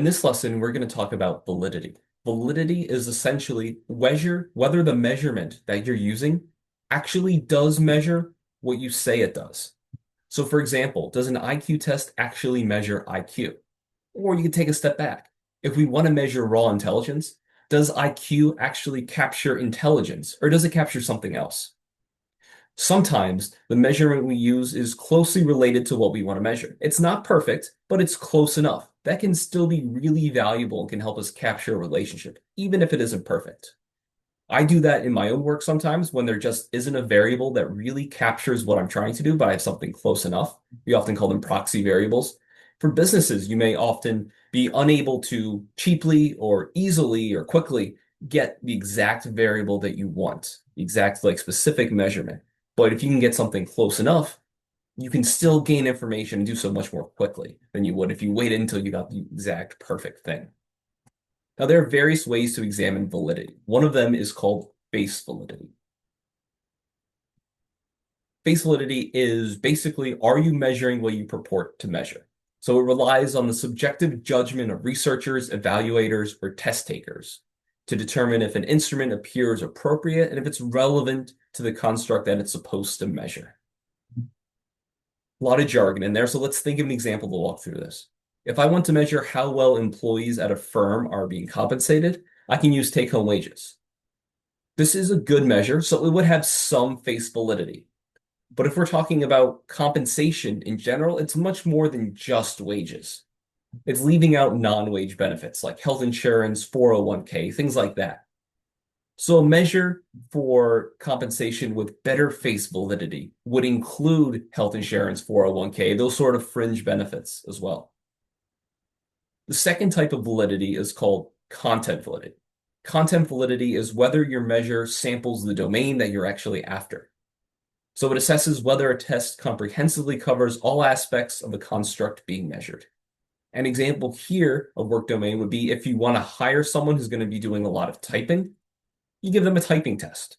In this lesson, we're going to talk about validity. Validity is essentially whether the measurement that you're using actually does measure what you say it does. So, for example, does an IQ test actually measure IQ? Or you could take a step back. If we want to measure raw intelligence, does IQ actually capture intelligence, or does it capture something else? Sometimes the measurement we use is closely related to what we want to measure. It's not perfect, but it's close enough. That can still be really valuable and can help us capture a relationship, even if it isn't perfect. I do that in my own work sometimes when there just isn't a variable that really captures what I'm trying to do, but I have something close enough. We often call them proxy variables. For businesses, you may often be unable to cheaply or easily or quickly get the exact variable that you want, the exact like specific measurement. But if you can get something close enough, you can still gain information and do so much more quickly than you would if you waited until you got the exact perfect thing. Now, there are various ways to examine validity. One of them is called face validity. Face validity is basically, are you measuring what you purport to measure? So it relies on the subjective judgment of researchers, evaluators, or test takers to determine if an instrument appears appropriate and if it's relevant to the construct that it's supposed to measure. A lot of jargon in there, so let's think of an example to walk through this. If I want to measure how well employees at a firm are being compensated, I can use take-home wages. This is a good measure, so it would have some face validity. But if we're talking about compensation in general, it's much more than just wages. It's leaving out non-wage benefits like health insurance, 401k, things like that. So a measure for compensation with better face validity would include health insurance, 401k, those sort of fringe benefits as well. The second type of validity is called content validity. Content validity is whether your measure samples the domain that you're actually after. So it assesses whether a test comprehensively covers all aspects of the construct being measured. An example here of work domain would be if you want to hire someone who's going to be doing a lot of typing, you give them a typing test.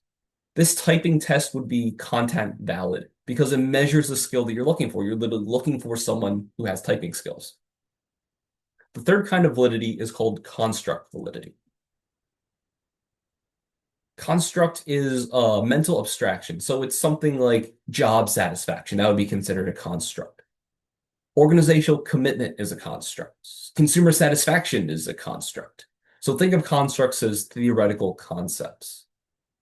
This typing test would be content valid because it measures the skill that you're looking for. You're literally looking for someone who has typing skills. The third kind of validity is called construct validity. Construct is a mental abstraction. So it's something like job satisfaction. That would be considered a construct. Organizational commitment is a construct. Consumer satisfaction is a construct. So think of constructs as theoretical concepts.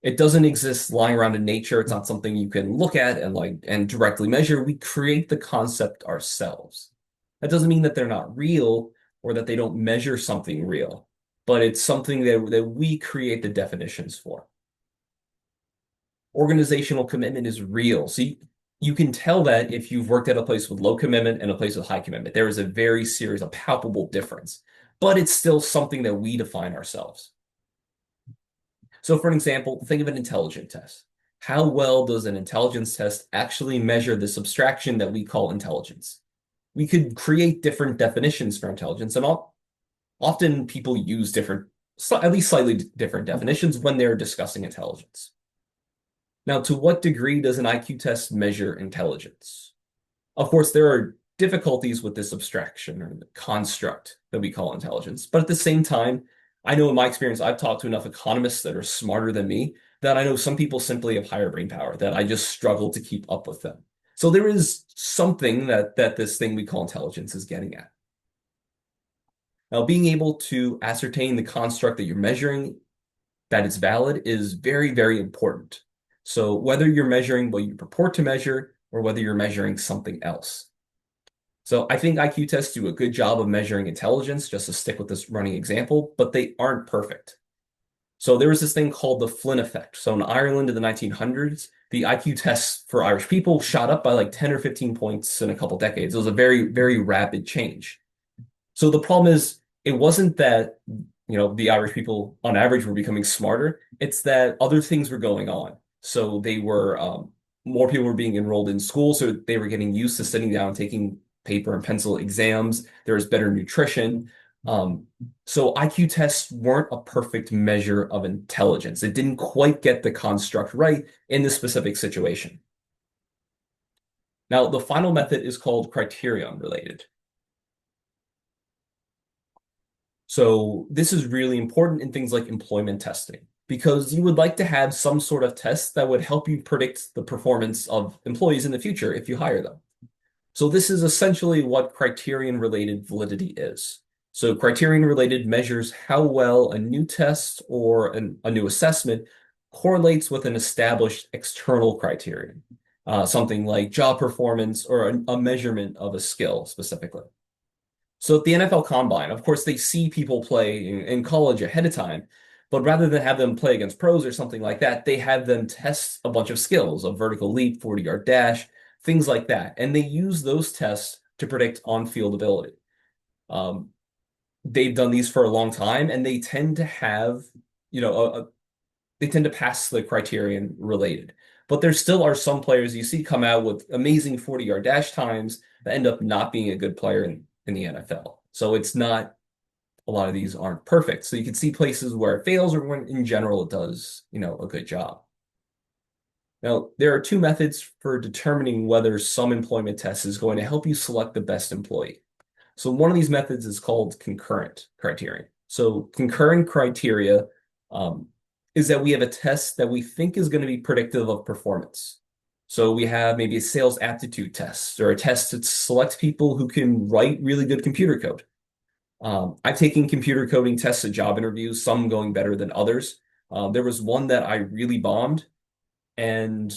It doesn't exist lying around in nature. It's not something you can look at and directly measure. We create the concept ourselves. That doesn't mean that they're not real or that they don't measure something real, but it's something that we create the definitions for. Organizational commitment is real. So you can tell that if you've worked at a place with low commitment and a place with high commitment. There is a very serious, a palpable difference, but it's still something that we define ourselves. So for an example, think of an intelligence test. How well does an intelligence test actually measure this abstraction that we call intelligence? We could create different definitions for intelligence, and often people use at least slightly different definitions when they're discussing intelligence. Now, to what degree does an IQ test measure intelligence? Of course, there are difficulties with this abstraction or the construct that we call intelligence, but at the same time, I know in my experience, I've talked to enough economists that are smarter than me that I know some people simply have higher brain power, that I just struggle to keep up with them. So there is something that this thing we call intelligence is getting at. Now, being able to ascertain the construct that you're measuring, that it's valid, is very, very important. So whether you're measuring what you purport to measure or whether you're measuring something else. So I think IQ tests do a good job of measuring intelligence, just to stick with this running example, but they aren't perfect. So there was this thing called the Flynn effect. So in Ireland in the 1900s, the IQ tests for Irish people shot up by like 10 or 15 points in a couple decades. It was a very, very rapid change. So the problem is, it wasn't that, the Irish people on average were becoming smarter. It's that other things were going on. So they were, more people were being enrolled in school. So they were getting used to sitting down, taking paper and pencil exams. There was better nutrition. So IQ tests weren't a perfect measure of intelligence. It didn't quite get the construct right in this specific situation. Now, the final method is called criterion related. So this is really important in things like employment testing because you would like to have some sort of test that would help you predict the performance of employees in the future if you hire them. So this is essentially what criterion-related validity is. So criterion-related measures how well a new test or a new assessment correlates with an established external criterion, something like job performance or a measurement of a skill specifically. So at the NFL Combine, of course, they see people play in college ahead of time, but rather than have them play against pros or something like that, they have them test a bunch of skills, a vertical leap, 40-yard dash, things like that. And they use those tests to predict on-field ability. Um, they've done these for a long time, and they tend to have, you know, they tend to pass the criterion related. But there still are some players you see come out with amazing 40-yard dash times that end up not being a good player in the NFL. So it's not, a lot of these aren't perfect. So you can see places where it fails or when in general it does, a good job. Now, there are two methods for determining whether some employment test is going to help you select the best employee. So one of these methods is called concurrent criterion. So concurrent criteria um, is that we have a test that we think is going to be predictive of performance. So we have maybe a sales aptitude test or a test to select people who can write really good computer code. I've taken computer coding tests at job interviews, some going better than others. There was one that I really bombed, and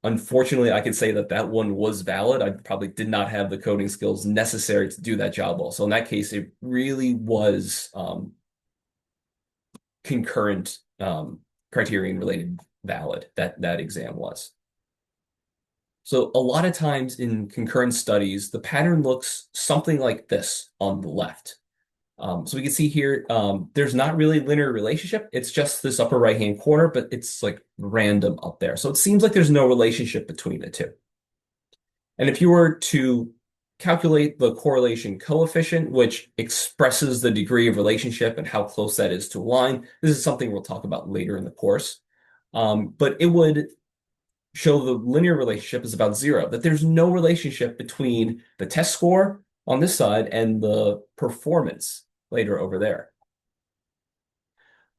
unfortunately, I could say that that one was valid. I probably did not have the coding skills necessary to do that job well. So in that case, it really was concurrent criterion related valid, that exam was. So a lot of times in concurrent studies, the pattern looks something like this on the left. So we can see here, there's not really a linear relationship. It's just this upper right-hand corner, but it's like random up there. So it seems like there's no relationship between the two. And if you were to calculate the correlation coefficient, which expresses the degree of relationship and how close that is to a line, this is something we'll talk about later in the course. But it would show the linear relationship is about zero, that there's no relationship between the test score on this side and the performance later over there.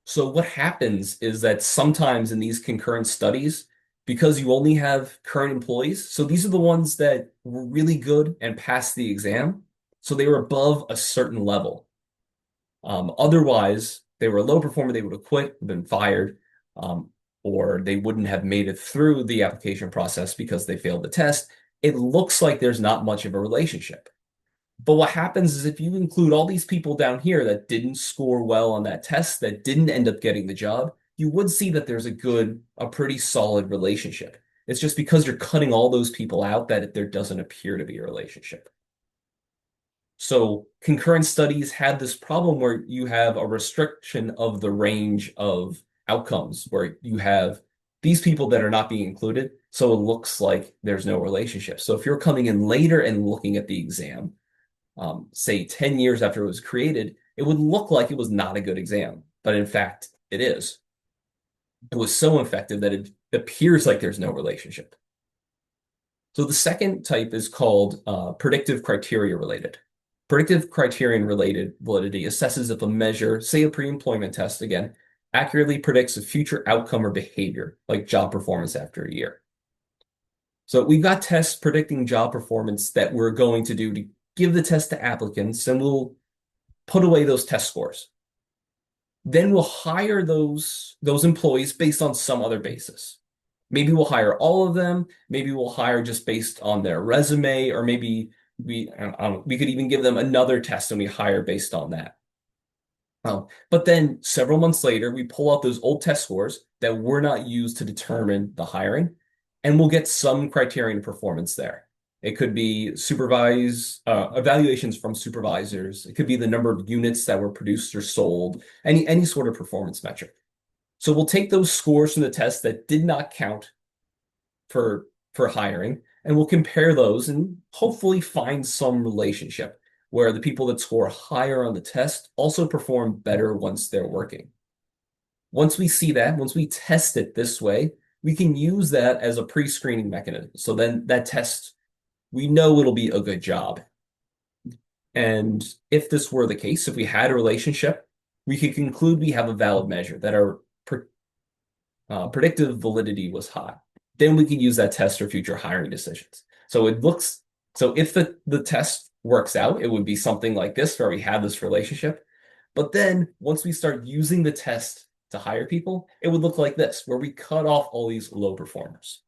So what happens is that sometimes in these concurrent studies, because you only have current employees, so these are the ones that were really good and passed the exam, so they were above a certain level. Otherwise, they were a low performer, they would have quit, been fired, or they wouldn't have made it through the application process because they failed the test. It looks like there's not much of a relationship. But what happens is if you include all these people down here that didn't score well on that test, that didn't end up getting the job, you would see that there's a pretty solid relationship. It's just because you're cutting all those people out that there doesn't appear to be a relationship. So concurrent studies had this problem where you have a restriction of the range of outcomes, where you have these people that are not being included, so it looks like there's no relationship. So if you're coming in later and looking at the exam, say 10 years after it was created, it would look like it was not a good exam, but in fact, it is. It was so effective that it appears like there's no relationship. So the second type is called predictive criteria related. Predictive criterion related validity assesses if a measure, say a pre-employment test again, accurately predicts a future outcome or behavior, like job performance after a year. So we've got tests predicting job performance that we're going to do to give the test to applicants, and we'll put away those test scores. Then we'll hire those employees based on some other basis. Maybe we'll hire all of them. Maybe we'll hire just based on their resume, or maybe we could even give them another test and we hire based on that. But then several months later, we pull out those old test scores that were not used to determine the hiring, and we'll get some criterion performance there. It could be evaluations from supervisors. It could be the number of units that were produced or sold, any sort of performance metric. So we'll take those scores from the test that did not count for hiring, and we'll compare those and hopefully find some relationship where the people that score higher on the test also perform better once they're working. Once we see that, once we test it this way, we can use that as a pre-screening mechanism. So then that test, we know it'll be a good job. And if this were the case, if we had a relationship, we could conclude we have a valid measure that our predictive validity was high. Then we can use that test for future hiring decisions. So if the test works out, it would be something like this where we have this relationship. But then once we start using the test to hire people, it would look like this, where we cut off all these low performers.